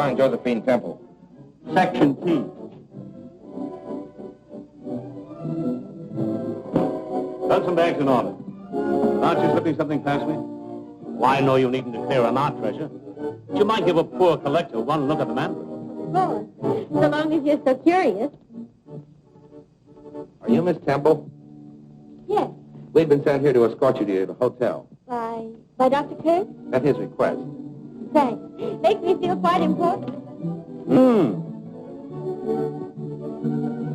find Josephine Temple? Section T. Got some bags in order. Aren't you slipping something past me? Well, I know you needn't declare on our treasure. But you might give a poor collector one look at the Mandarin. Of course. So long as you're so curious. Are you Miss Temple? Yes. We've been sent here to escort you to the hotel. By Dr. Kirk? At his request. Thanks. Makes me feel quite important.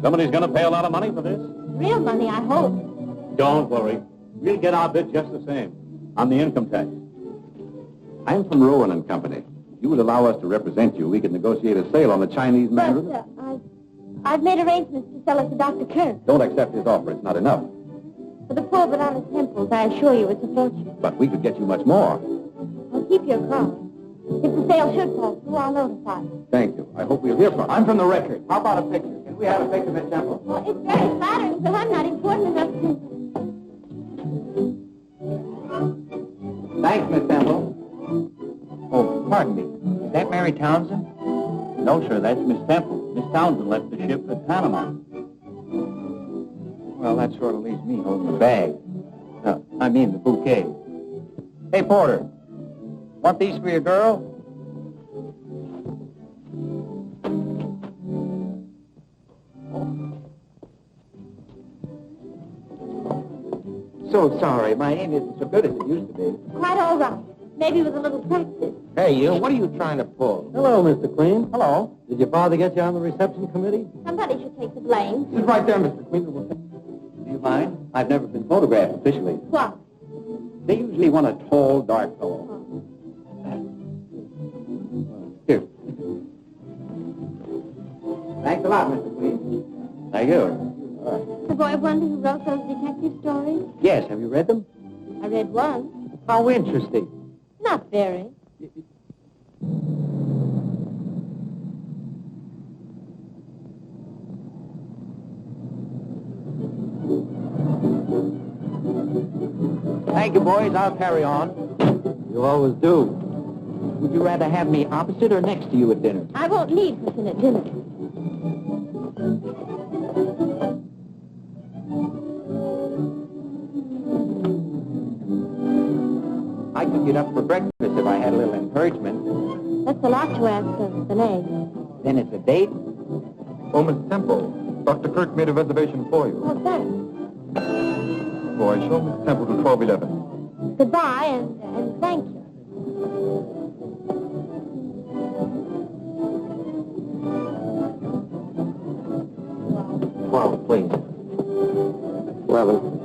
Somebody's going to pay a lot of money for this. Real money, I hope. Don't worry. We'll get our bit just the same. On the income tax. I'm from Rowan and Company. If you would allow us to represent you, we could negotiate a sale on the Chinese Mandarin. But, I've made arrangements to sell it to Dr. Kirk. Don't accept his offer. It's not enough. For the poor but honest Temples, I assure you it's a fortune. But we could get you much more. Well, keep your card. If the sale should fall through, I'll notify you. Thank you. I hope we'll hear from you. I'm from the Record. How about a picture? Can we have a picture, Miss Temple? Well, it's very flattering, but I'm not important enough to... Thanks, Miss Temple. Oh, pardon me. Is that Mary Townsend? No, sir, that's Miss Temple. Miss Townsend left the ship at Panama. Well, that sort of leaves me holding the bag. No, I mean the bouquet. Hey, Porter. Want these for your girl? So sorry. My aim isn't so good as it used to be. Quite all right. Maybe with a little practice. Hey, you. What are you trying to pull? Hello, Mr. Queen. Hello. Did your father get you on the reception committee? Somebody should take the blame. This is right there, Mr. Queen. Do you mind? I've never been photographed officially. What? They usually want a tall, dark fellow. Here. Thanks a lot, Mr. Queen. Thank you. The boy wonder who wrote those detective stories? Yes, have you read them? I read one. How interesting. Not very. Thank you, boys. I'll carry on. You always do. Would you rather have me opposite or next to you at dinner? I won't need Hussein at dinner. I could get up for breakfast if I had a little encouragement. That's a lot to ask of an egg. Then it's a date? Oh, Miss Temple, Dr. Kirk made a reservation for you. Oh, thanks. Boy, show Miss Temple to 1211. Goodbye, and thank you. Well, please. 11.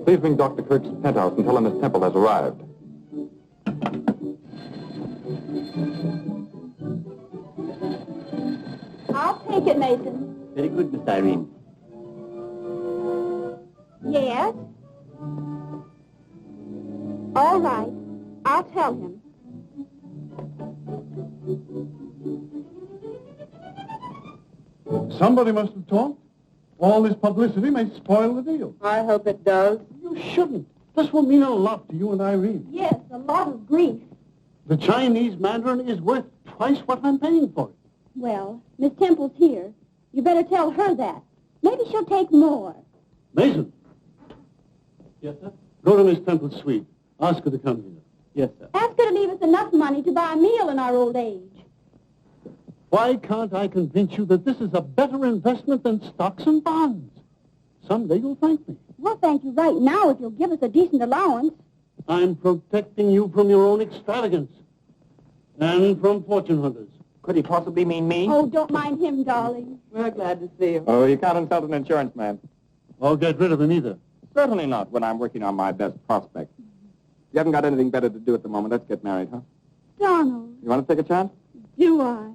Please ring Dr. Kirk's penthouse and tell him Miss Temple has arrived. I'll take it, Mason. Very good, Miss Irene. Yes? All right. I'll tell him. Somebody must have talked. All this publicity may spoil the deal. I hope it does. You shouldn't. This will mean a lot to you and Irene. Yes, a lot of grief. The Chinese Mandarin is worth twice what I'm paying for it. Well, Miss Temple's here. You better tell her that. Maybe she'll take more. Mason, Yes, sir? go to Miss Temple's suite. Ask her to come here. Yes, sir. Ask her to leave us enough money to buy a meal in our old age. Why can't I convince you that this is a better investment than stocks and bonds? Someday you'll thank me. We'll thank you right now if you'll give us a decent allowance. I'm protecting you from your own extravagance and from fortune hunters. Could he possibly mean me? Oh, don't mind him, darling. We're glad to see you. Oh, you can't insult an insurance man. Or get rid of him either. Certainly not when I'm working on my best prospect. You haven't got anything better to do at the moment. Let's get married, huh? Donald, You want to take a chance? do I?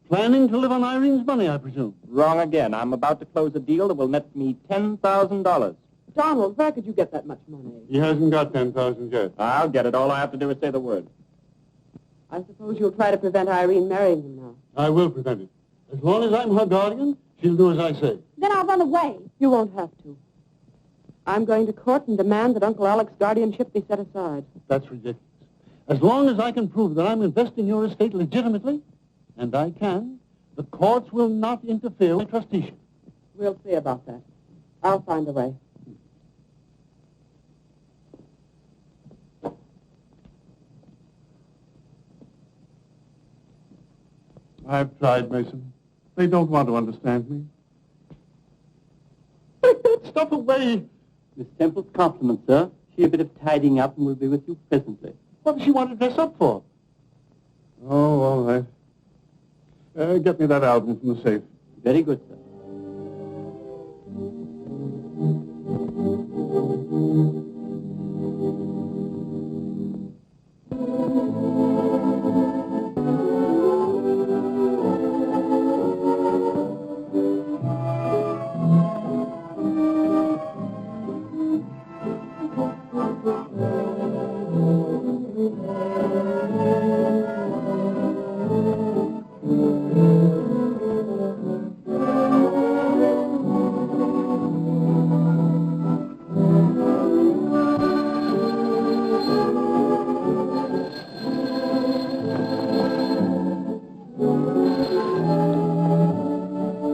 Planning to live on Irene's money, I presume. Wrong again. I'm about to close a deal that will net me $10,000. Donald, where could you get that much money? He hasn't got 10,000 yet. I'll get it. All I have to do is say the word. I suppose you'll try to prevent Irene marrying him now. I will prevent it. As long as I'm her guardian, she'll do as I say. Then I'll run away. You won't have to. I'm going to court and demand that Uncle Alec's guardianship be set aside. That's ridiculous. As long as I can prove that I'm investing your estate legitimately, and I can, the courts will not interfere with trusteeship. We'll see about that. I'll find a way. I've tried, Mason. They don't want to understand me. Take that stuff away. Miss Temple's compliments, sir. She a bit of tidying up and will be with you presently. What does she want to dress up for? Oh, all right. Get me that album from the safe. Very good, sir.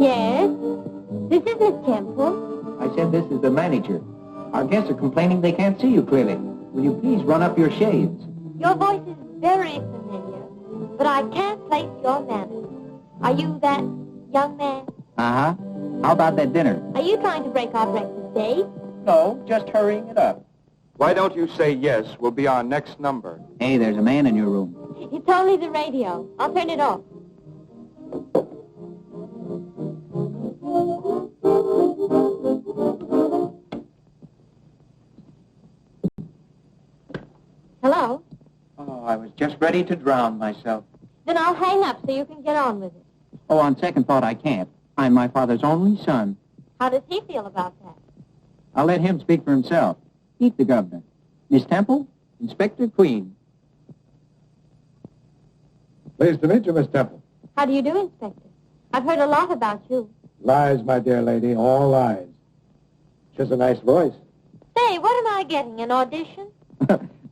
Yes? This is Miss Temple. I said this is the manager. Our guests are complaining they can't see you clearly. Will you please run up your shades? Your voice is very familiar, but I can't place your manners. Are you that young man? Uh-huh. How about that dinner? Are you trying to break our breakfast date? No, just hurrying it up. Why don't you say yes? Will be our next number. Hey, there's a man in your room. It's only the radio. I'll turn it off. Hello? Oh, I was just ready to drown myself. Then I'll hang up so you can get on with it. Oh, on second thought, I can't. I'm my father's only son. How does he feel about that? I'll let him speak for himself. Meet the governor. Miss Temple, Inspector Queen. Pleased to meet you, Miss Temple. How do you do, Inspector? I've heard a lot about you. Lies, my dear lady, all lies. She has a nice voice. Say, what am I getting, an audition?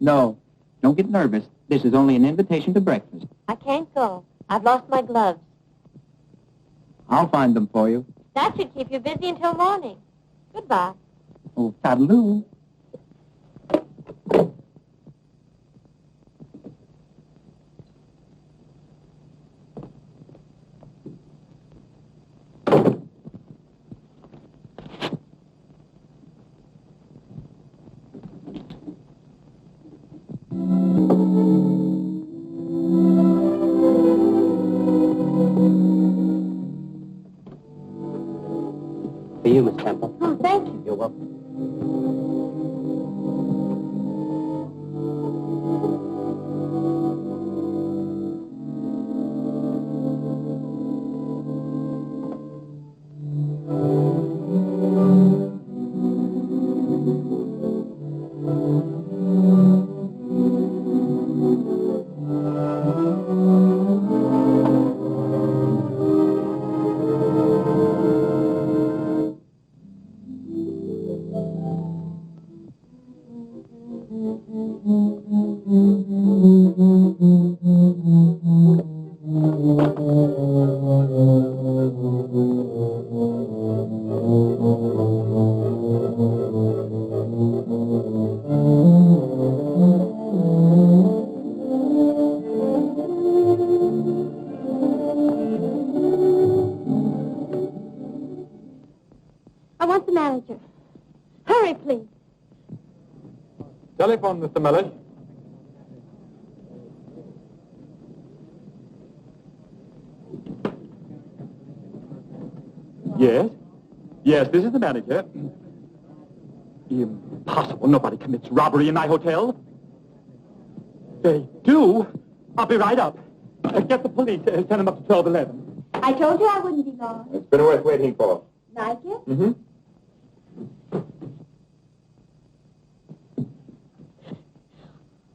No, don't get nervous. This is only an invitation to breakfast. I can't go. I've lost my gloves. I'll find them for you. That should keep you busy until morning. Goodbye. Oh, toodaloo. For you, Miss Temple. Oh, thank you. You're welcome. I want the manager. Hurry, please. Telephone, Mr. Miller. Yes? Yes, this is the manager. Impossible. Nobody commits robbery in my hotel. They do? I'll be right up. Get the police. Send them up to 1211. I told you I wouldn't be long. It's been worth waiting for. Like it? Mm-hmm.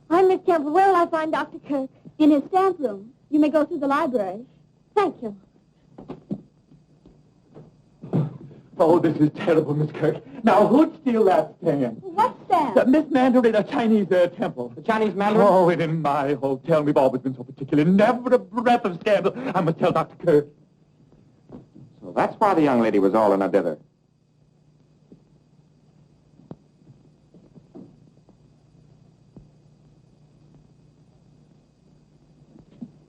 I'm Miss Temple. Where will I find Dr. Kirk? In his stamp room. You may go through the library. Thank you. Oh, this is terrible, Miss Kirk. Now, who'd steal that stamp? What's that? Miss Mandarin, a Chinese temple. The Chinese Mandarin? Oh, it in my hotel. We've always been so particular. Never a breath of scandal. I must tell Dr. Kirk. So that's why the young lady was all in a dither.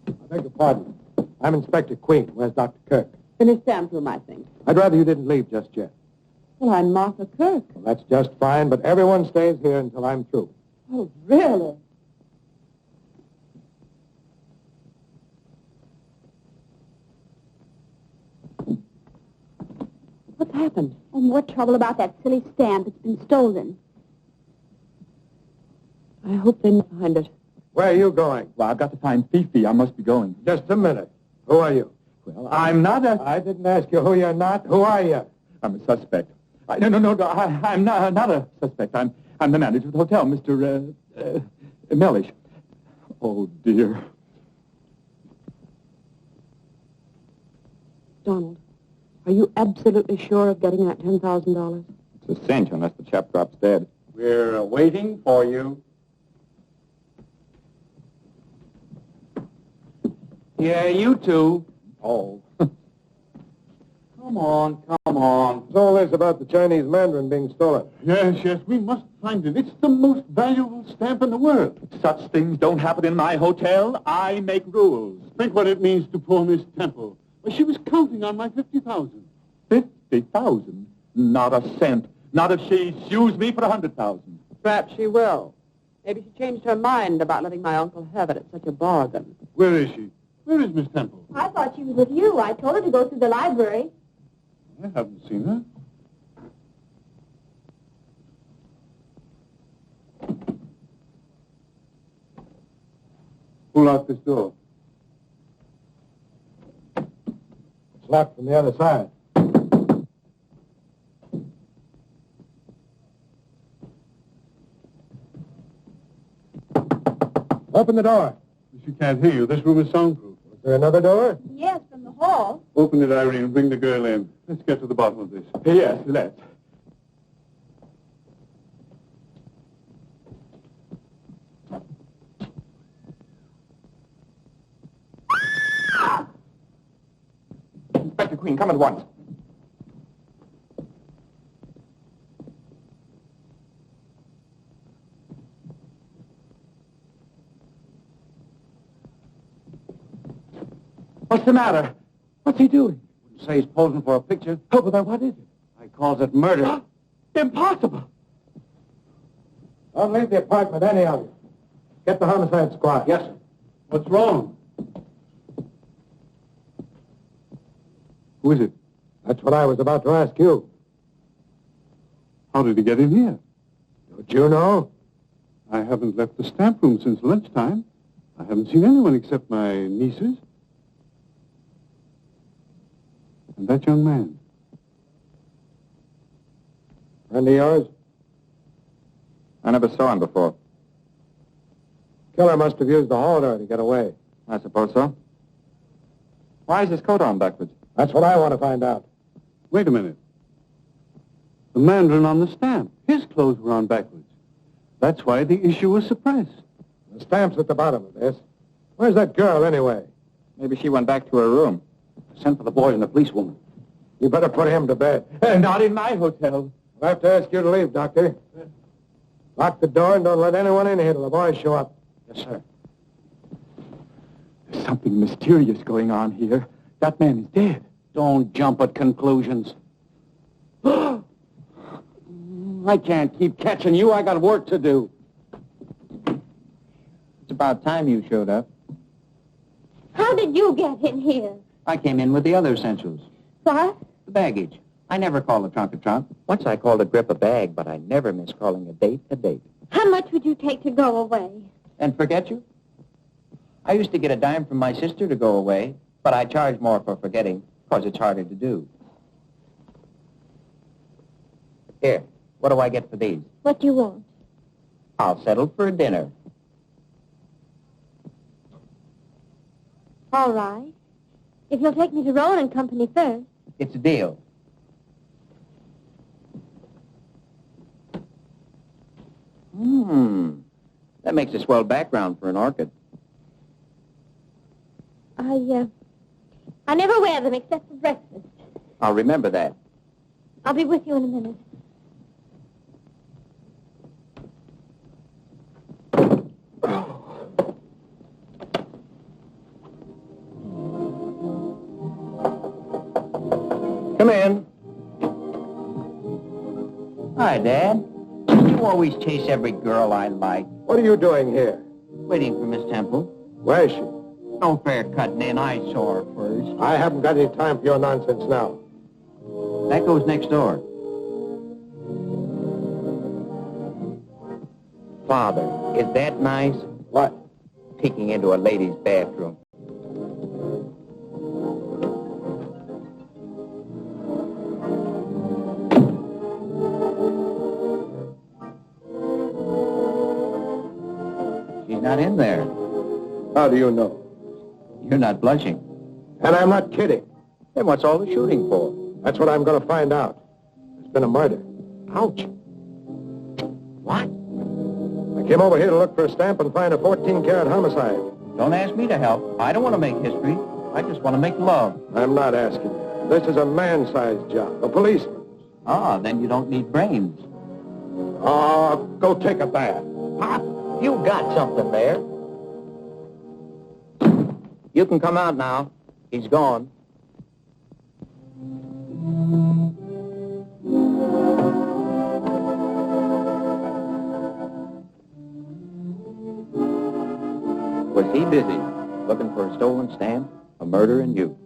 I beg your pardon. I'm Inspector Queen. Where's Dr. Kirk? In his stamp room, I think. I'd rather you didn't leave just yet. Well, I'm Martha Kirk. Well, that's just fine, but everyone stays here until I'm through. Oh, really? What's happened? Oh, more trouble about that silly stamp. It's been stolen. I hope they find it. Where are you going? Well, I've got to find Fifi. I must be going. Just a minute. Who are you? Well, I'm not a... I didn't ask you who you're not. Who are you? I'm a suspect. No, I'm not a suspect. I'm the manager of the hotel, Mr. Mellish. Oh, dear. Donald, are you absolutely sure of getting that $10,000? It's a cinch unless the chap drops dead. We're waiting for you. Yeah, you two. Oh. Come on. What's all this about the Chinese Mandarin being stolen? Yes, we must find it. It's the most valuable stamp in the world. Such things don't happen in my hotel. I make rules. Think what it means to poor Miss Temple. Well, she was counting on my 50,000. 50,000? Not a cent. Not if she sues me for 100,000. Perhaps she will. Maybe she changed her mind about letting my uncle have it at such a bargain. Where is she? Where is Miss Temple? I thought she was with you. I told her to go through the library. I haven't seen her. Who locked this door? It's locked from the other side. Open the door. She can't hear you. This room is soundproof. Is there another door? Yes, from the hall. Open it, Irene, and bring the girl in. Let's get to the bottom of this. Yes, let's. Inspector Queen, come at once. What's the matter? What's he doing? Say he's posing for a picture. Oh, but then what is it? I calls it murder. Impossible. Don't leave the apartment, any of you. Get the homicide squad. Yes, sir. What's wrong? Who is it? That's what I was about to ask you. How did he get in here? Don't you know? I haven't left the stamp room since lunchtime. I haven't seen anyone except my nieces. And that young man. Friend of yours? I never saw him before. Killer must have used the hall door to get away. I suppose so. Why is his coat on backwards? That's what I want to find out. Wait a minute. The Mandarin on the stamp. His clothes were on backwards. That's why the issue was suppressed. The stamp's at the bottom of this. Where's that girl, anyway? Maybe she went back to her room. Send for the boys and the policewoman. You better put him to bed. Not in my hotel. I'll have to ask you to leave, Doctor. Lock the door and don't let anyone in here till the boys show up. Yes, sir. There's something mysterious going on here. That man is dead. Don't jump at conclusions. I can't keep catching you. I got work to do. It's about time you showed up. How did you get in here? I came in with the other essentials. What? The baggage. I never call a trunk a trunk. Once I called a grip a bag, but I never miss calling a date a date. How much would you take to go away? And forget you? I used to get a dime from my sister to go away, but I charge more for forgetting, because it's harder to do. Here, what do I get for these? What do you want? I'll settle for a dinner. All right. If you'll take me to Rowan and Company first. It's a deal. That makes a swell background for an orchid. I never wear them except for breakfast. I'll remember that. I'll be with you in a minute. Come in. Hi, Dad. You always chase every girl I like. What are you doing here? Waiting for Miss Temple. Where is she? No fair cutting in. I saw her first. I haven't got any time for your nonsense now. That goes next door. Father, is that nice? What? Peeking into a lady's bathroom. She's not in there. How do you know? You're not blushing. And I'm not kidding. Then what's all the shooting for? That's what I'm going to find out. There's been a murder. Ouch. What? I came over here to look for a stamp and find a 14-carat homicide. Don't ask me to help. I don't want to make history. I just want to make love. I'm not asking you. This is a man-sized job, a policeman. Ah, then you don't need brains. Oh, go take a bath. Pop, you got something there. You can come out now. He's gone. Was he busy looking for a stolen stamp, a murder, and you?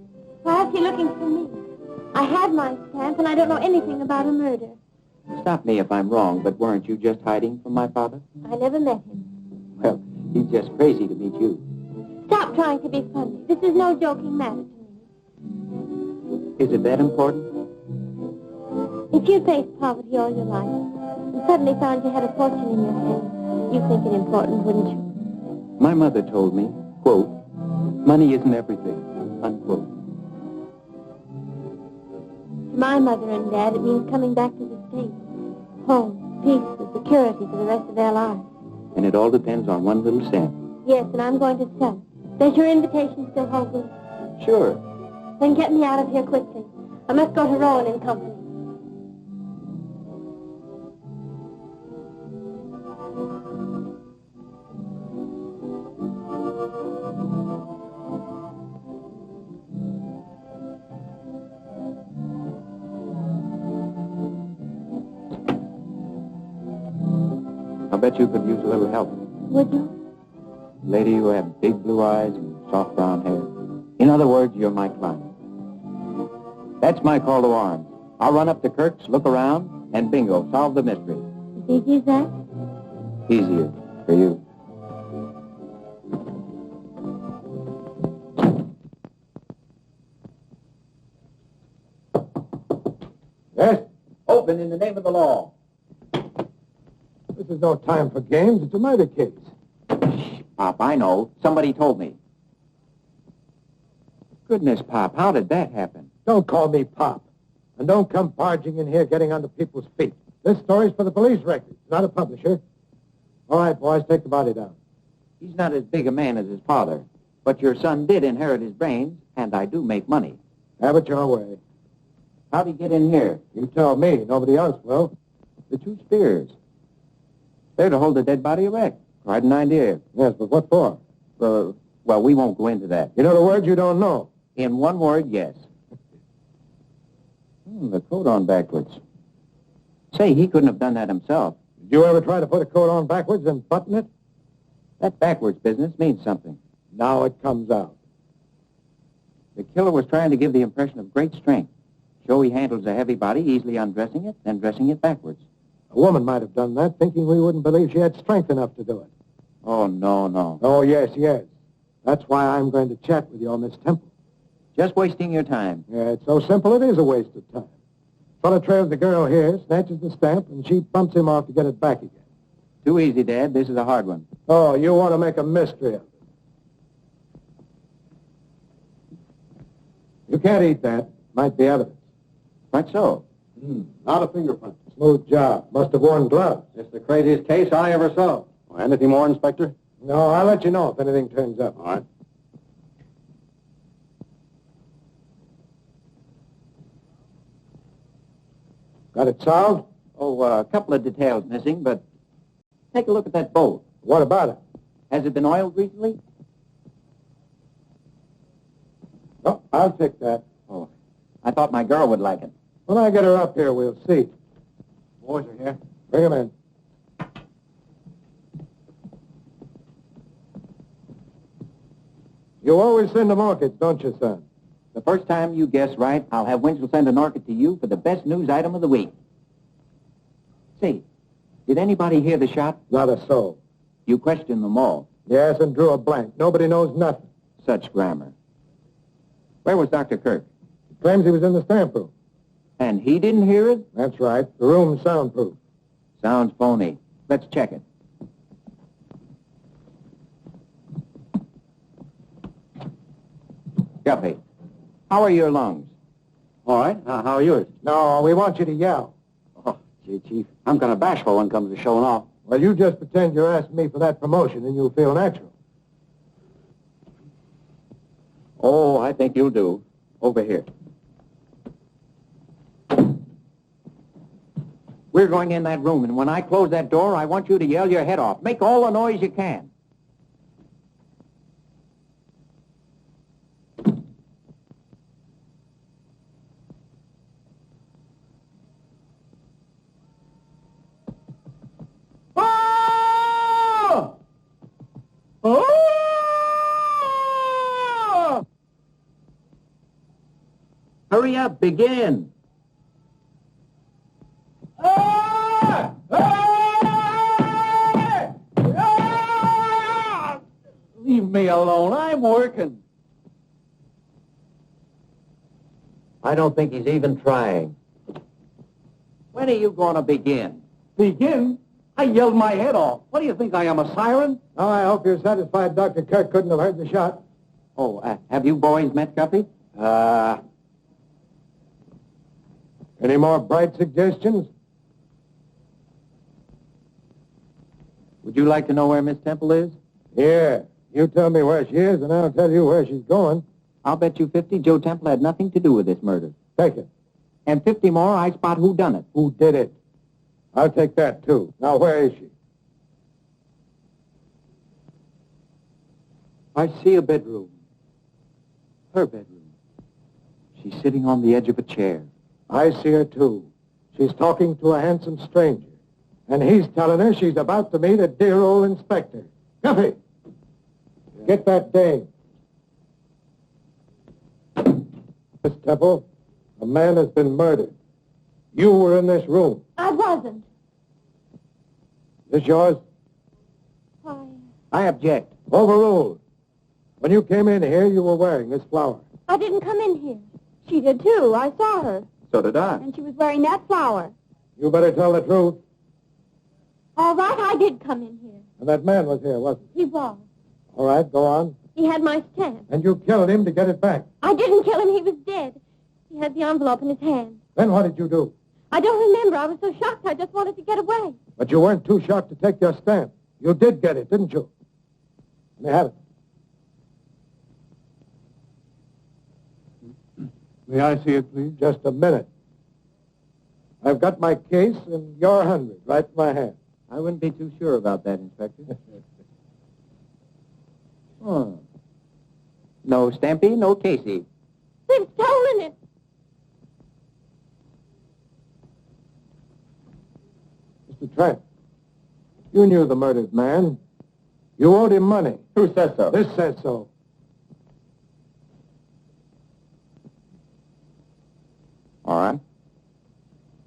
Why is he looking for me? I had my stamp, and I don't know anything about a murder. Stop me if I'm wrong, but weren't you just hiding from my father? I never met him. Well, he's just crazy to meet you. Stop trying to be funny. This is no joking matter to me. Is it that important? If you faced poverty all your life and suddenly found you had a fortune in your hand, you'd think it important, wouldn't you? My mother told me, quote, money isn't everything, unquote. To my mother and Dad, it means coming back to the States. Home, peace, and security for the rest of their lives. And it all depends on one little stamp. Yes, and I'm going to sell it. Does your invitation still hold good? Sure. Then get me out of here quickly. I must go to Rowan and Company. I bet you could use a little help. Would you? Lady who had big blue eyes and soft brown hair. In other words, you're my client. That's my call to arms. I'll run up to Kirk's, look around, and bingo, solve the mystery. As easy as that? Easier for you. Yes? Open in the name of the law. This is no time for games. It's a murder case. Pop, I know. Somebody told me. Goodness, Pop, how did that happen? Don't call me Pop. And don't come barging in here getting under people's feet. This story's for the police records, not a publisher. All right, boys, take the body down. He's not as big a man as his father, but your son did inherit his brains, and I do make money. Have it your way. How'd he get in here? You tell me. Nobody else will. The two spears. They're to hold the dead body erect. Quite an idea. Yes, but what for? Well, we won't go into that. You know the words you don't know. In one word, yes. The coat on backwards. Say, he couldn't have done that himself. Did you ever try to put a coat on backwards and button it? That backwards business means something. Now it comes out. The killer was trying to give the impression of great strength. Show he handles a heavy body, easily undressing it, then dressing it backwards. A woman might have done that, thinking we wouldn't believe she had strength enough to do it. Oh, no. Oh, yes. That's why I'm going to chat with your Miss Temple. Just wasting your time. Yeah, it's so simple it is a waste of time. Fellow trails the girl here, snatches the stamp, and she bumps him off to get it back again. Too easy, Dad. This is a hard one. Oh, you want to make a mystery of it. You can't eat that. Might be evidence. Quite so. Not a fingerprint. Smooth job. Must have worn gloves. It's the craziest case I ever saw. Anything more, Inspector? No, I'll let you know if anything turns up. All right. Got it solved? Oh, a couple of details missing, but take a look at that bolt. What about it? Has it been oiled recently? Oh, I'll take that. Oh, I thought my girl would like it. When I get her up here, we'll see. Boys are here. Bring him in. You always send them orchids, don't you, son? The first time you guess right, I'll have Winchell send an orchid to you for the best news item of the week. Say, did anybody hear the shot? Not a soul. You questioned them all. Yes, and drew a blank. Nobody knows nothing. Such grammar. Where was Dr. Kirk? He claims he was in the stamp room. And he didn't hear it? That's right. The room's soundproof. Sounds phony. Let's check it. Guppy, how are your lungs? All right. How are yours? No, we want you to yell. Oh, gee, Chief. I'm kind of bashful when it comes to showing off. Well, you just pretend you're asking me for that promotion and you'll feel natural. Oh, I think you'll do. Over here. We're going in that room, and when I close that door, I want you to yell your head off. Make all the noise you can. Oh! Oh! Hurry up, begin. Leave me alone. I'm working. I don't think he's even trying. When are you going to begin? Begin? I yelled my head off. What do you think I am, a siren? Now, I hope you're satisfied Dr. Kirk couldn't have heard the shot. Oh, have you boys met Guppy? Any more bright suggestions? Would you like to know where Miss Temple is? Yeah. You tell me where she is, and I'll tell you where she's going. I'll bet you 50 Joe Temple had nothing to do with this murder. Take it. And 50 more, I spot who done it. Who did it? I'll take that, too. Now, where is she? I see a bedroom. Her bedroom. She's sitting on the edge of a chair. I see her, too. She's talking to a handsome stranger. And he's telling her she's about to meet a dear old inspector. Guppy! Get that dame. Miss Temple, a man has been murdered. You were in this room. I wasn't. This yours? I object. Overruled. When you came in here, you were wearing this flower. I didn't come in here. She did, too. I saw her. So did I. And she was wearing that flower. You better tell the truth. All right, I did come in here. And that man was here, wasn't He was. he? All right, go on. He had my stamp. And you killed him to get it back. I didn't kill him. He was dead. He had the envelope in his hand. Then what did you do? I don't remember. I was so shocked I just wanted to get away. But you weren't too shocked to take your stamp. You did get it, didn't you? Let me have it. May I see it, please? Just a minute. I've got my case and your 100 right in my hand. I wouldn't be too sure about that, Inspector. Oh. No Stampy, no Casey. They've stolen it. Mr. Trent, you knew the murdered man. You owed him money. Who says so? This says so. All right.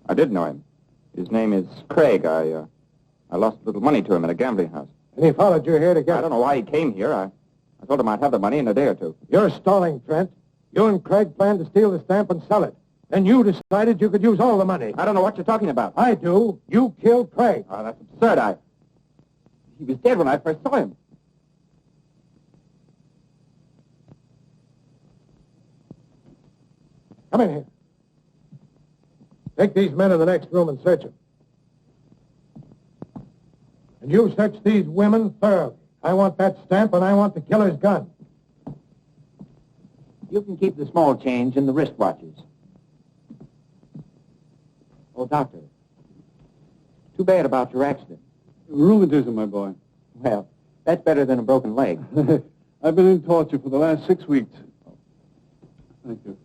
I did know him. His name is Craig. I lost a little money to him at a gambling house. And he followed you here to get I don't know why he came here. I told him I'd have the money in a day or two. You're stalling, Trent. You and Craig planned to steal the stamp and sell it. And you decided you could use all the money. I don't know what you're talking about. I do. You killed Craig. Oh, that's absurd. He was dead when I first saw him. Come in here. Take these men in the next room and search them. And you search these women thoroughly. I want that stamp, and I want the killer's gun. You can keep the small change in the wristwatches. Oh, Doctor. Too bad about your accident. Rheumatism, my boy. Well, that's better than a broken leg. I've been in torture for the last 6 weeks. Thank you.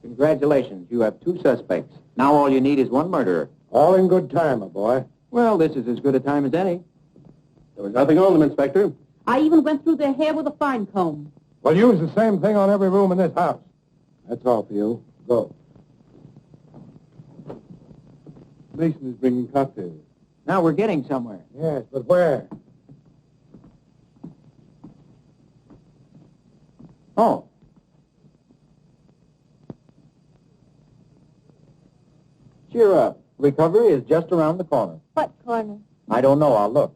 Congratulations. You have 2 suspects. Now all you need is 1 murderer. All in good time, my boy. Well, this is as good a time as any. There was nothing on them, Inspector. I even went through their hair with a fine comb. Well, use the same thing on every room in this house. That's all for you. Go. Mason is bringing cocktails. Now we're getting somewhere. Yes, but where? Oh. Cheer up. Recovery is just around the corner. What corner? I don't know. I'll look.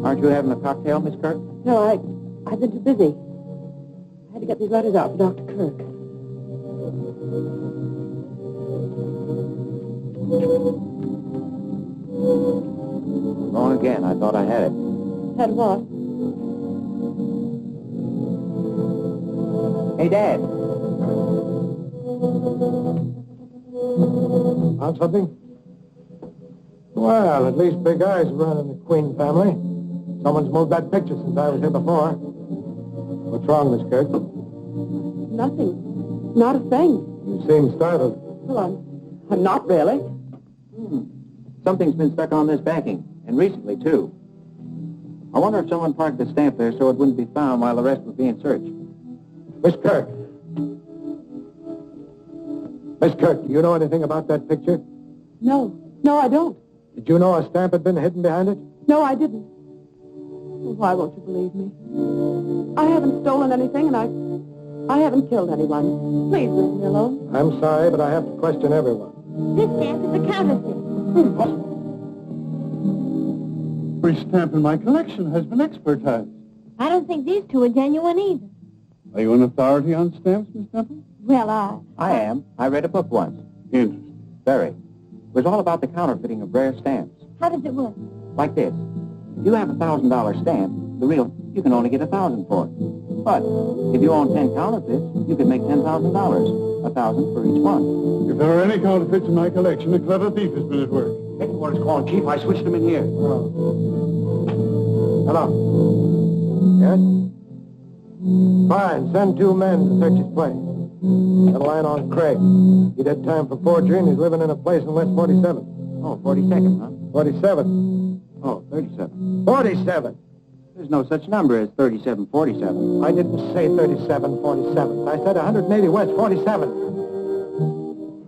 Aren't you having a cocktail, Miss Kirk? No, I've been too busy. I had to get these letters out for Dr. Kirk. Wrong again. I thought I had it. Had what? Hey, Dad. Found something? Well, at least Big Eyes run in the Queen family. Someone's moved that picture since I was here before. What's wrong, Miss Kirk? Nothing. Not a thing. You seem startled. Well, I'm not really. Something's been stuck on this backing, and recently, too. I wonder if someone parked the stamp there so it wouldn't be found while the rest was being searched. Miss Kirk. Miss Kirk, do you know anything about that picture? No. No, I don't. Did you know a stamp had been hidden behind it? No, I didn't. Well, why won't you believe me? I haven't stolen anything, and I haven't killed anyone. Please leave me alone. I'm sorry, but I have to question everyone. This stamp is a counterfeit. Every stamp in my collection has been expertized. I don't think these 2 are genuine either. Are you an authority on stamps, Miss Temple? Well, I am. I read a book once. Interesting. Very. It was all about the counterfeiting of rare stamps. how does it work? Like this. If you have a $1,000 stamp, the real, you can only get 1,000 for it. But if you own 10 counterfeits, you can make $10,000, 1,000 for each one. If there are any counterfeits in my collection, a clever thief has been at work. Headquarters calling, Chief. I switched them in here. Hello. Yes? Fine. Send 2 men to search his place. Got a line on Craig. He did time for forgery, and he's living in a place in West 47. Oh, 42nd, huh? 47. Oh, 37. 47. There's no such number as 3747. I didn't say 3747. I said 180 West 47.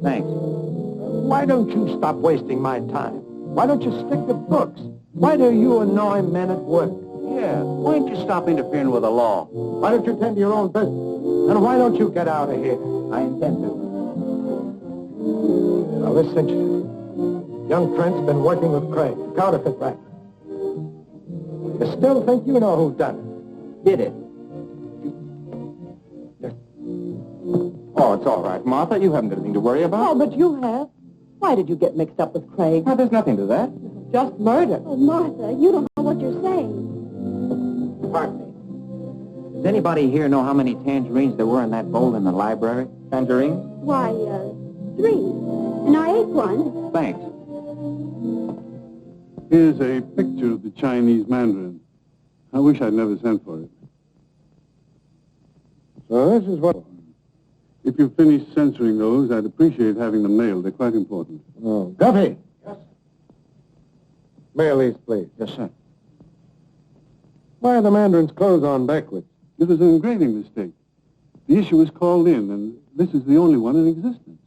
Thanks. Why don't you stop wasting my time? Why don't you stick to books? Why do you annoy men at work? Yeah, why don't you stop interfering with the law? Why don't you tend to your own business? And why don't you get out of here? I intend to. Now, this cinches it. Young Trent's been working with Craig, counterfeit racket. You still think you know who done it? Did it? Oh, it's all right, Martha. You haven't anything to worry about. Oh, but you have. Why did you get mixed up with Craig? There's nothing to that. Just murder. Oh, Martha, you don't know what you're saying. Pardon me. Does anybody here know how many tangerines there were in that bowl in the library? Tangerines? Why, 3. And I ate one. Thanks. Here's a picture of the Chinese Mandarin. I wish I'd never sent for it. So this is what... If you finish censoring those, I'd appreciate having them mailed. They're quite important. Oh, Guffey! Yes? Mail these, please. Yes, sir. Why are the Mandarin's clothes on backwards? It was an engraving mistake. The issue was called in, and this is the only one in existence.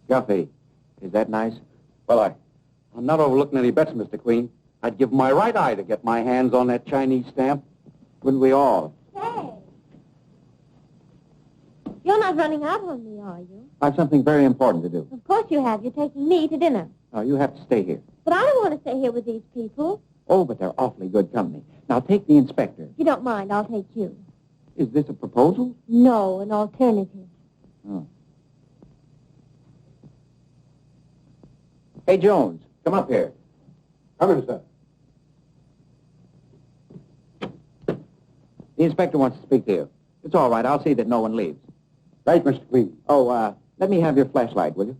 Guffey, is that nice? Well, I'm not overlooking any bets, Mr. Queen. I'd give my right eye to get my hands on that Chinese stamp. Wouldn't we all? Hey. You're not running out on me, are you? I've something very important to do. Of course you have. You're taking me to dinner. Oh, you have to stay here. But I don't want to stay here with these people. Oh, but they're awfully good company. Now, take the inspector. If you don't mind, I'll take you. Is this a proposal? No, an alternative. Oh. Hey, Jones, come up here. Come in, sir. The inspector wants to speak to you. It's all right. I'll see that no one leaves. Right, Mr. Queen. Oh, let me have your flashlight, will you?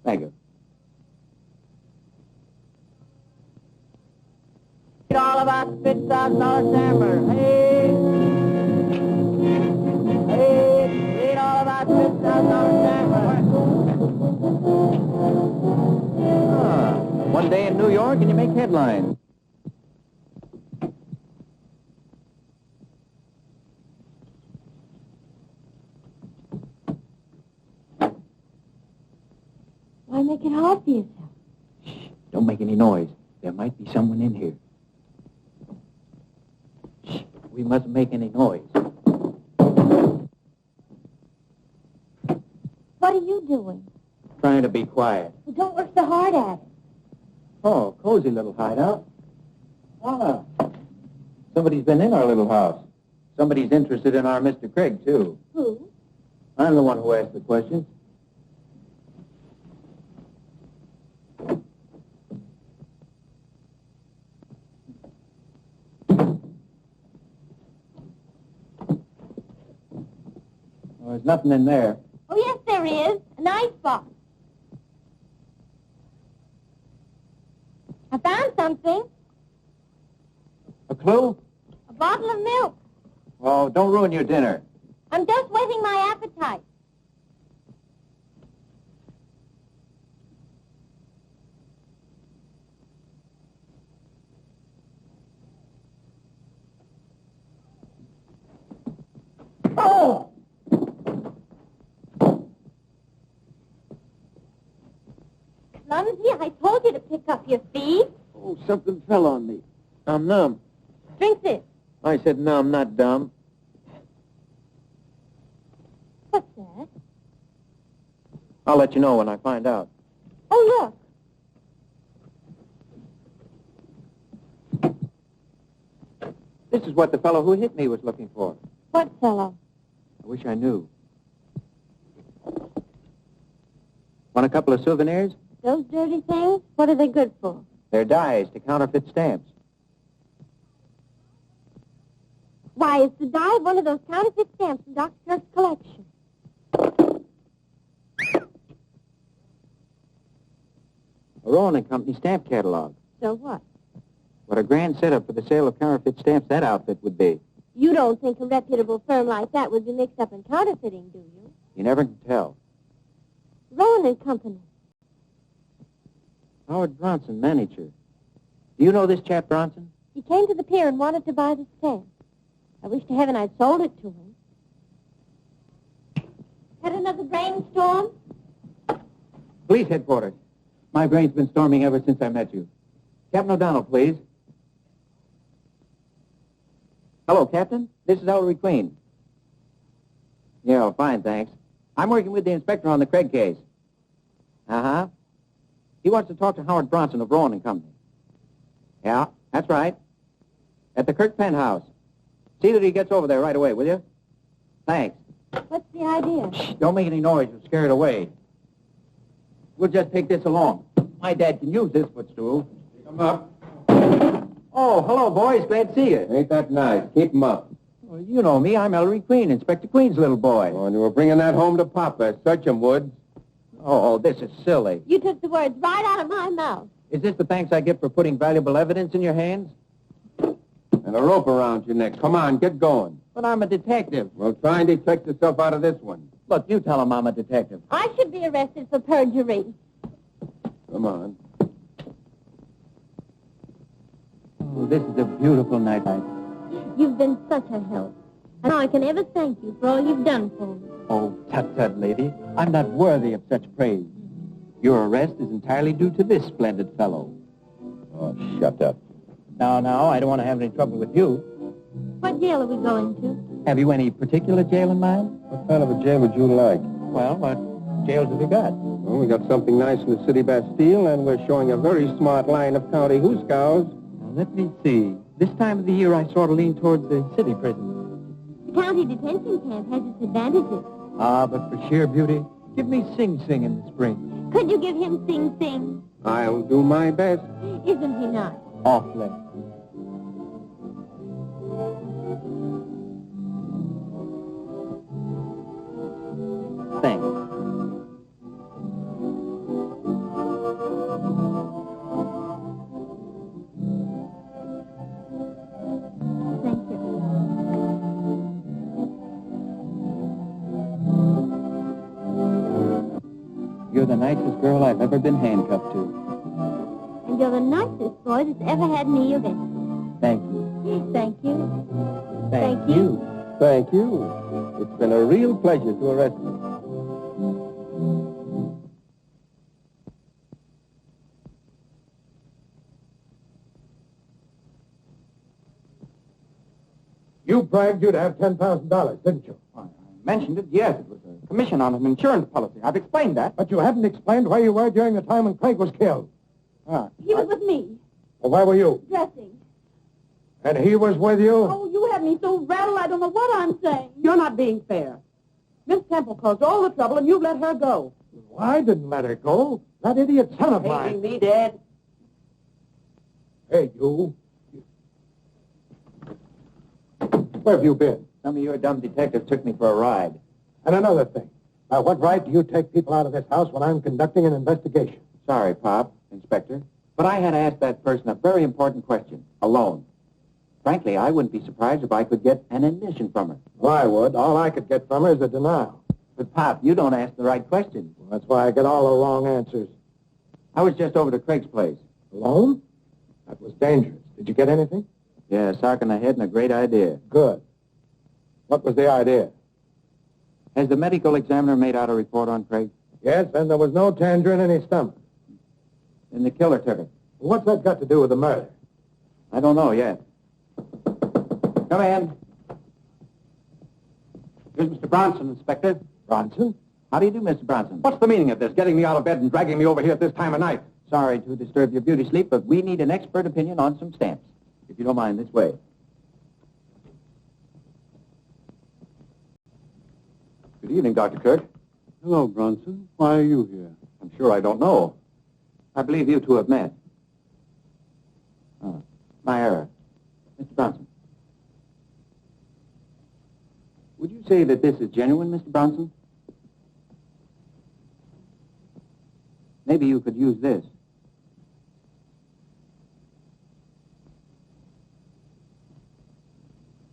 Thank you. All about $50,000 hammer. Hey. Hey. Read all about $50,000 hammer. One day in New York and you make headlines. Why make it hard for yourself? Shh, don't make any noise. There might be someone in here. Shh, we mustn't make any noise. What are you doing? Trying to be quiet. Well, don't work so hard at it. Oh, cozy little hideout. Ah, somebody's been in our little house. Somebody's interested in our Mr. Craig, too. Who? I'm the one who asked the questions. Well, there's nothing in there. Oh, yes, there is. An icebox. I found something. A clue? A bottle of milk. Oh, don't ruin your dinner. I'm just whetting my appetite. Oh! Clumsy, I told you to pick up your feet. Oh, something fell on me. I'm numb. Drink this. I said numb, not dumb. What's that? I'll let you know when I find out. Oh, look. This is what the fellow who hit me was looking for. What fellow? I wish I knew. Want a couple of souvenirs? Those dirty things? What are they good for? They're dies to counterfeit stamps. Why, it's the dye of one of those counterfeit stamps in Dr. Kirk's collection. A Rowan & Company stamp catalog. So what? What a grand setup for the sale of counterfeit stamps that outfit would be. You don't think a reputable firm like that would be mixed up in counterfeiting, do you? You never can tell. Rowan & Company. Howard Bronson, manager. Do you know this chap, Bronson? He came to the pier and wanted to buy the stamp. I wish to heaven I'd sold it to him. Had another brainstorm? Police headquarters. My brain's been storming ever since I met you. Captain O'Donnell, please. Hello, Captain. This is Ellery Queen. Yeah, fine, thanks. I'm working with the inspector on the Craig case. Uh-huh. He wants to talk to Howard Bronson of Rowan & Company. Yeah, that's right. At the Kirk penthouse. See that he gets over there right away, will you? Thanks. What's the idea? Shh, don't make any noise. You'll scare it away. We'll just take this along. My dad can use this footstool. Come up. Oh, hello, boys. Glad to see you. Ain't that nice? Keep 'em up. Well, you know me. I'm Ellery Queen, Inspector Queen's little boy. Oh, and you were bringing that home to Papa. Search him, Woods. Oh, this is silly. You took the words right out of my mouth. Is this the thanks I get for putting valuable evidence in your hands? And a rope around your neck. Come on, get going. But I'm a detective. Well, try and detect yourself out of this one. Look, you tell him I'm a detective. I should be arrested for perjury. Come on. Oh, this is a beautiful night. You've been such a help. And I can ever thank you for all you've done for me. Oh, tut-tut, lady. I'm not worthy of such praise. Your arrest is entirely due to this splendid fellow. Oh, shut up. Now, I don't want to have any trouble with you. What jail are we going to? Have you any particular jail in mind? What kind of a jail would you like? Well, what jails have you got? Well, we got something nice in the city Bastille, and we're showing a very smart line of county hoosegows. Now, let me see. This time of the year, I sort of lean towards the city prison. The county detention camp has its advantages. Ah, but for sheer beauty, give me Sing Sing in the spring. Could you give him Sing Sing? I'll do my best. Isn't he nice? Awfully. Thanks. Thank you. You're the nicest girl I've ever been handcuffed to. And you're the nicest boy that's ever had any of it. Thank you. Thank you. Thank you. Thank you. It's been a real pleasure to arrest you. You bragged you'd have $10,000, didn't you? I mentioned it, yes. It was a commission on an insurance policy. I've explained that. But you haven't explained where you were during the time when Craig was killed. He was with me, Well, where were you? dressing. And he was with you? Oh, you have me so rattled I don't know what I'm saying. You're not being fair. Miss Temple caused all the trouble, and you've let her go. Well, I didn't let her go. That idiot son of mine. Me, Dad? Hey, you. Where have you been? Some of your dumb detectives took me for a ride. And another thing. By what right do you take people out of this house when I'm conducting an investigation? Sorry, Pop, Inspector, but I had to ask that person a very important question, alone. Frankly, I wouldn't be surprised if I could get an admission from her. Well, I would. All I could get from her is a denial. But, Pop, you don't ask the right questions. Well, that's why I get all the wrong answers. I was just over to Craig's place. Alone? That was dangerous. Did you get anything? Yeah, a sock in the head and a great idea. Good. What was the idea? Has the medical examiner made out a report on Craig? Yes, and there was no tangerine in his stomach. Then the killer took it. What's that got to do with the murder? I don't know yet. Come in. Here's Mr. Bronson, Inspector. Bronson? How do you do, Mr. Bronson? What's the meaning of this, getting me out of bed and dragging me over here at this time of night? Sorry to disturb your beauty sleep, but we need an expert opinion on some stamps. If you don't mind, this way. Good evening, Dr. Kirk. Hello, Bronson. Why are you here? I'm sure I don't know. I believe you two have met. Oh, my error. Mr. Bronson. Would you say that this is genuine, Mr. Bronson? Maybe you could use this.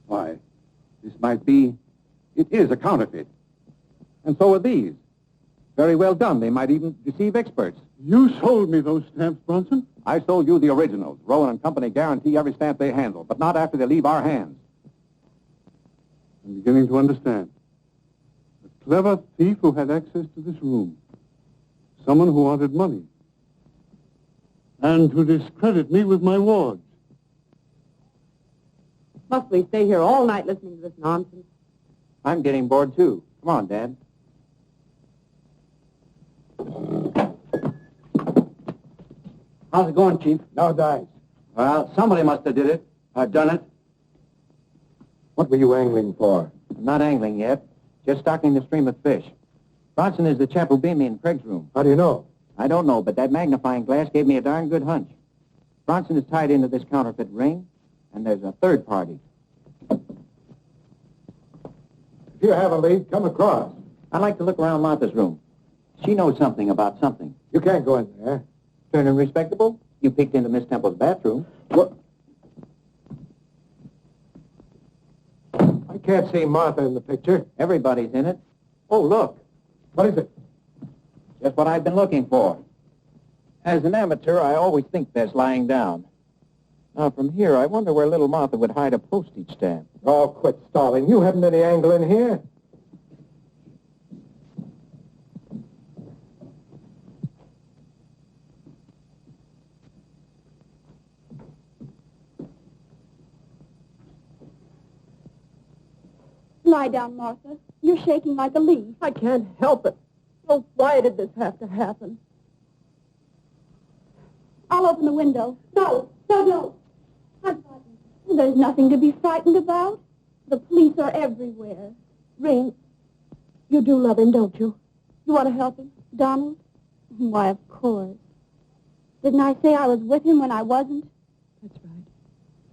Why, this might be... It is a counterfeit. And so are these. Very well done. They might even deceive experts. You sold me those stamps, Bronson? I sold you the originals. Rowan and Company guarantee every stamp they handle, but not after they leave our hands. I'm beginning to understand. A clever thief who had access to this room. Someone who wanted money. And to discredit me with my wards. Must we stay here all night listening to this nonsense? I'm getting bored, too. Come on, Dad. How's it going, Chief? No dice. Well, somebody must have did it. Done it. What were you angling for? I'm not angling yet. Just stocking the stream of fish. Bronson is the chap who beat me in Craig's room. How do you know? I don't know, but that magnifying glass gave me a darn good hunch. Bronson is tied into this counterfeit ring, and there's a third party. If you have a lead, come across. I'd like to look around Martha's room. She knows something about something. You can't go in there. Turning respectable? You peeked into Miss Temple's bathroom. What? I can't see Martha in the picture. Everybody's in it. Oh, look. What is it? Just what I've been looking for. As an amateur, I always think best lying down. Now, from here, I wonder where little Martha would hide a postage stamp. Oh, quit stalling. You haven't any angle in here. Lie down, Martha. You're shaking like a leaf. I can't help it. Oh, why did this have to happen? I'll open the window. No. I'm frightened. There's nothing to be frightened about. The police are everywhere. Ring, you do love him, don't you? You want to help him? Donald? Why, of course. Didn't I say I was with him when I wasn't? That's right.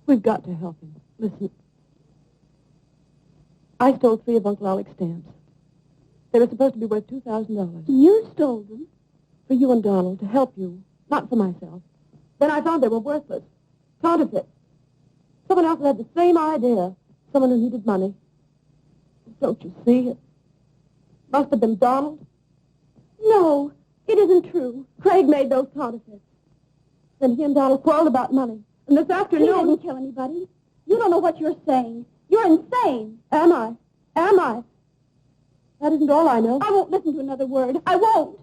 We've got to help him. Listen. I stole 3 of Uncle Oleg's stamps. They were supposed to be worth $2,000. You stole them? For you and Donald, to help you, not for myself. Then I found they were worthless. Counterfeit. Someone else had the same idea. Someone who needed money. Don't you see? It must have been Donald. No, it isn't true. Craig made those counterfeits. Then he and Donald quarreled about money. And this He afternoon... didn't kill anybody. You don't know what you're saying. You're insane. Am I? Am I? That isn't all I know. I won't listen to another word. I won't.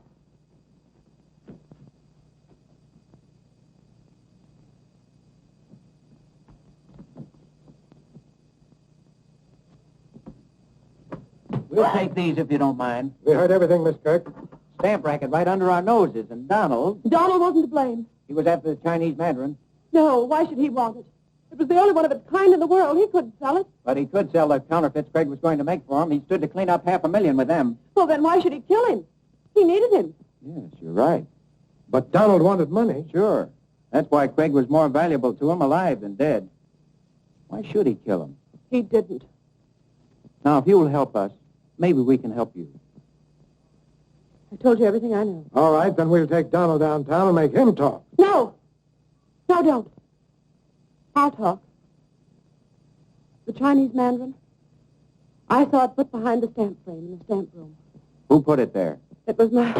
We'll take these if you don't mind. We heard everything, Miss Kirk. Stamp racket right under our noses. And Donald, Donald wasn't to blame. he was after the Chinese Mandarin. No, why should he want it? It was the only one of its kind in the world. He couldn't sell it. But he could sell the counterfeits Craig was going to make for him. He stood to clean up $500,000 with them. Well, then why should he kill him? He needed him. Yes, you're right. But Donald wanted money. Sure. That's why Craig was more valuable to him alive than dead. Why should he kill him? He didn't. Now, if you'll help us, maybe we can help you. I told you everything I know. All right, then we'll take Donald downtown and make him talk. No. No, don't. I'll talk. The Chinese Mandarin. I saw it put behind the stamp frame in the stamp room. Who put it there? It was my...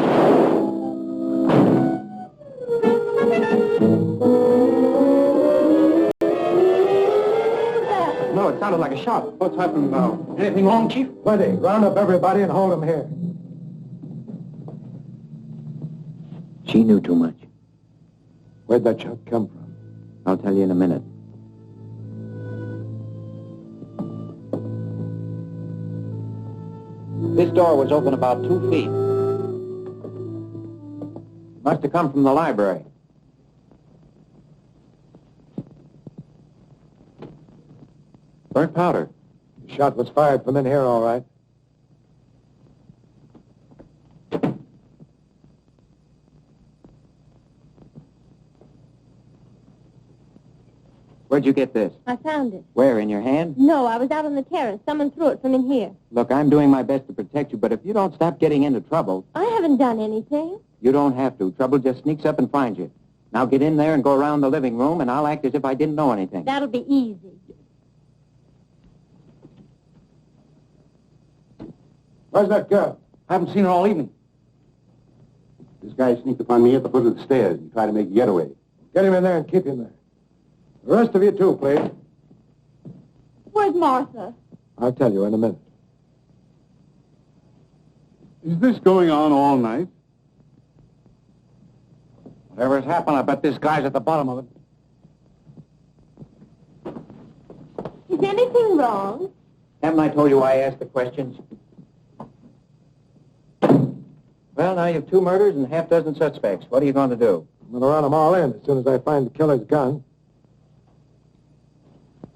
No, it sounded like a shot. What's happened now? Anything wrong, Chief? Plenty. Round up everybody and hold them here. She knew too much. Where'd that shot come from? I'll tell you in a minute. This door was open about 2 feet. Must have come from the library. Burnt powder. The shot was fired from in here, all right. Where'd you get this? I found it. Where, in your hand? No, I was out on the terrace. Someone threw it from in here. Look, I'm doing my best to protect you, but if you don't stop getting into trouble... I haven't done anything. You don't have to. Trouble just sneaks up and finds you. Now get in there and go around the living room, and I'll act as if I didn't know anything. That'll be easy. Where's that girl? I haven't seen her all evening. This guy sneaked upon me at the foot of the stairs and tried to make a getaway. Get him in there and keep him there. The rest of you, too, please. Where's Martha? I'll tell you in a minute. Is this going on all night? Whatever's happened, I bet this guy's at the bottom of it. Is anything wrong? Haven't I told you why I asked the questions? Well, now you have 2 murders and half dozen suspects. What are you going to do? I'm going to run them all in as soon as I find the killer's gun.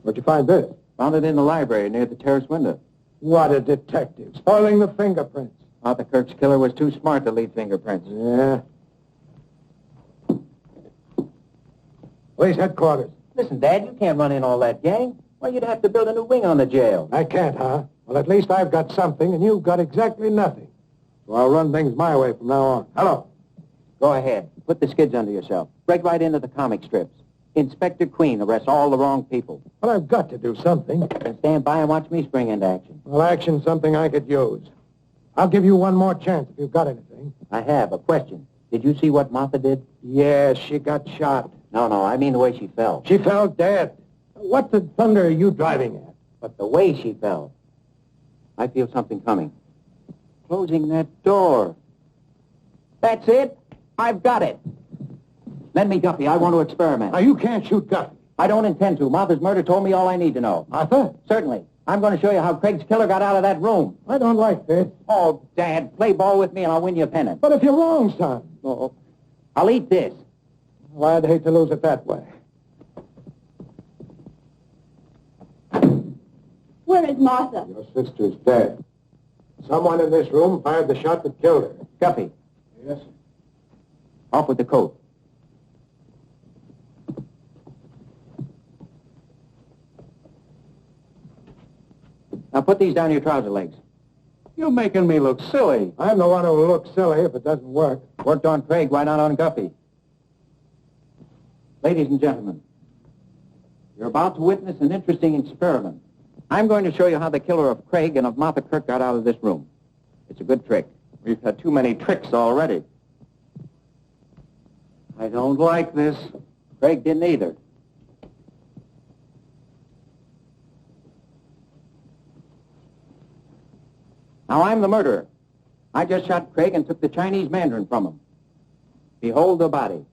Where'd you find this? Found it in the library near the terrace window. What a detective. Spoiling the fingerprints. Arthur Kirk's killer was too smart to leave fingerprints. Yeah. Police headquarters. Listen, Dad, you can't run in all that gang. Well, you'd have to build a new wing on the jail. I can't, huh? Well, at least I've got something, and you've got exactly nothing. So I'll run things my way from now on. Hello. Go ahead. Put the skids under yourself. Break right into the comic strips. Inspector Queen arrests all the wrong people. Well, I've got to do something. Then stand by and watch me spring into action. Well, action's something I could use. I'll give you one more chance if you've got anything. I have a question. Did you see what Martha did? Yes, she got shot. No, I mean the way she fell. She fell dead. What the thunder are you driving at? But the way she fell. I feel something coming. Closing that door. That's it. I've got it. Lend me Guppy. I want to experiment. Now, you can't shoot Guppy. I don't intend to. Martha's murder told me all I need to know. Martha? Certainly. I'm going to show you how Craig's killer got out of that room. I don't like this. Oh, Dad, play ball with me and I'll win you a pennant. But if you're wrong, son. Oh, I'll eat this. Well, I'd hate to lose it that way. Where is Martha? Your sister's dead. Someone in this room fired the shot that killed her. Guppy. Yes? Off with the coat. Now put these down your trouser legs. You're making me look silly. I'm the one who will look silly if it doesn't work. Worked on Craig, why not on Guppy? Ladies and gentlemen, you're about to witness an interesting experiment. I'm going to show you how the killer of Craig and of Martha Kirk got out of this room. It's a good trick. We've had too many tricks already. I don't like this. Craig didn't either. Now, I'm the murderer. I just shot Craig and took the Chinese Mandarin from him. Behold the body.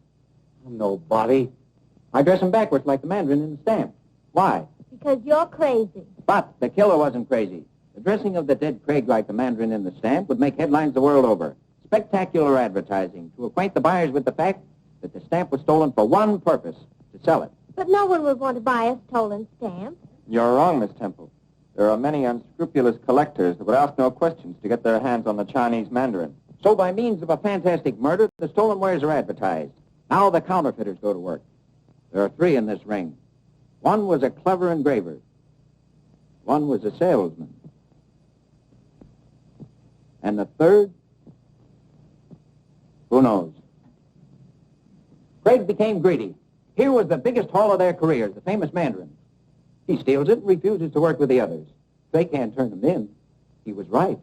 No body. I dress him backwards like the Mandarin in the stamp. Why? Because you're crazy. But the killer wasn't crazy. The dressing of the dead Craig like the Mandarin in the stamp would make headlines the world over. Spectacular advertising to acquaint the buyers with the fact that the stamp was stolen for one purpose, to sell it. But no one would want to buy a stolen stamp. You're wrong, Miss Temple. There are many unscrupulous collectors that would ask no questions to get their hands on the Chinese Mandarin. So by means of a fantastic murder, the stolen wares are advertised. Now the counterfeiters go to work. There are 3 in this ring. One was a clever engraver. One was a salesman. And the third? Who knows? Craig became greedy. Here was the biggest haul of their careers, the famous Mandarin. He steals it and refuses to work with the others. They can't turn him in. He was right,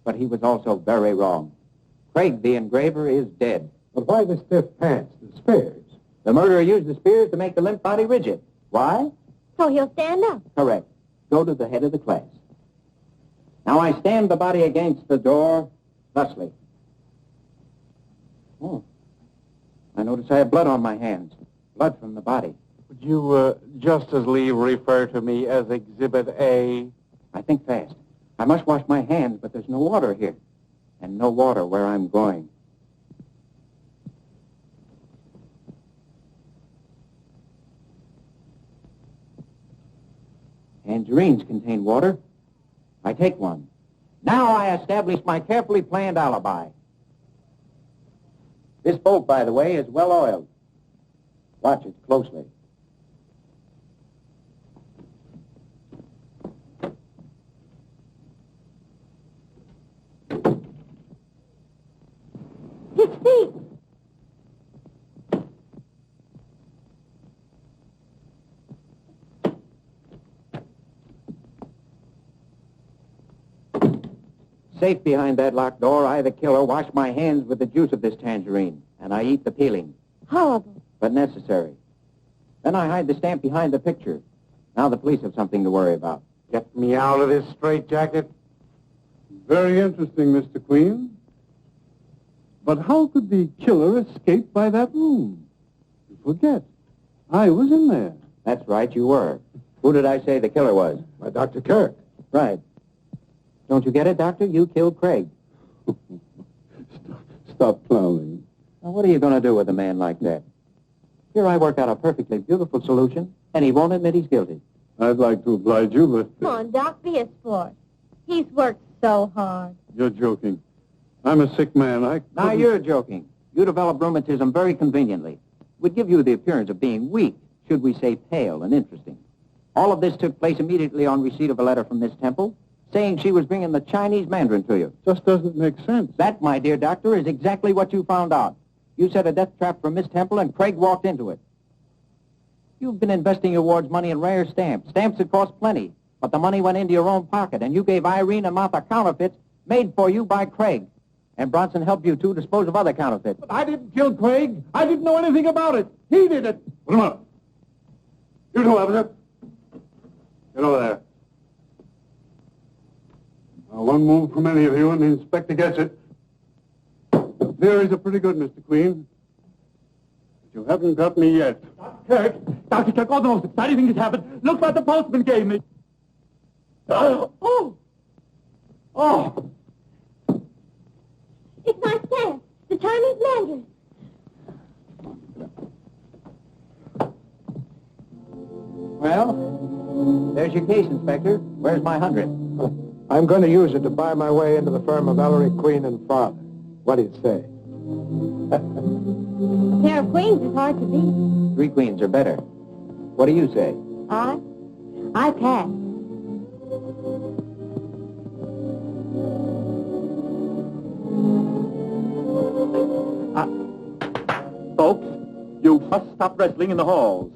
but he was also very wrong. Craig, the engraver, is dead. But why the stiff pants, the spears? The murderer used the spears to make the limp body rigid. Why? So he'll stand up. Correct. Go to the head of the class. Now I stand the body against the door, thusly. Oh, I notice I have blood on my hands. Blood from the body. Would you just as leave refer to me as Exhibit A? I think fast. I must wash my hands, but there's no water here. And no water where I'm going. Tangerines contain water. I take one. Now I establish my carefully planned alibi. This boat, by the way, is well oiled. Watch it closely. His feet. Safe behind that locked door, I, the killer, wash my hands with the juice of this tangerine, and I eat the peeling. Horrible. But necessary. Then I hide the stamp behind the picture. Now the police have something to worry about. Get me out of this straitjacket. Very interesting, Mr. Queen. But how could the killer escape by that room? You forget, I was in there. That's right, you were. Who did I say the killer was? By Dr. Kirk. Right. Don't you get it, Doctor? You killed Craig. Stop clowning. Now, what are you going to do with a man like that? Here I work out a perfectly beautiful solution, and he won't admit he's guilty. I'd like to oblige you, but... Come on, Doc, be a sport. He's worked so hard. You're joking. I'm a sick man. Now, you're joking. You develop rheumatism very conveniently. It would give you the appearance of being weak, should we say pale and interesting. All of this took place immediately on receipt of a letter from Miss Temple, saying she was bringing the Chinese Mandarin to you. Just doesn't make sense. That, my dear doctor, is exactly what you found out. You set a death trap for Miss Temple, and Craig walked into it. You've been investing your ward's money in rare stamps, stamps that cost plenty, but the money went into your own pocket, and you gave Irene and Martha counterfeits made for you by Craig. And Bronson helped you, too, dispose of other counterfeits. But I didn't kill Craig. I didn't know anything about it. He did it. Put him up. You two, officer. Get over there. Now, one move from any of you and the inspector gets it. The theories are pretty good, Mr. Queen. But you haven't got me yet. Dr. Kirk, all the most exciting thing has happened. Look what the postman gave me. Oh! It's my stamp. The Chinese Mandarin. Well, there's your case, Inspector. Where's my 100? I'm going to use it to buy my way into the firm of Ellery, Queen, and Father. What do you say? A pair of queens is hard to beat. 3 queens are better. What do you say? I pass. Folks, you must stop wrestling in the halls.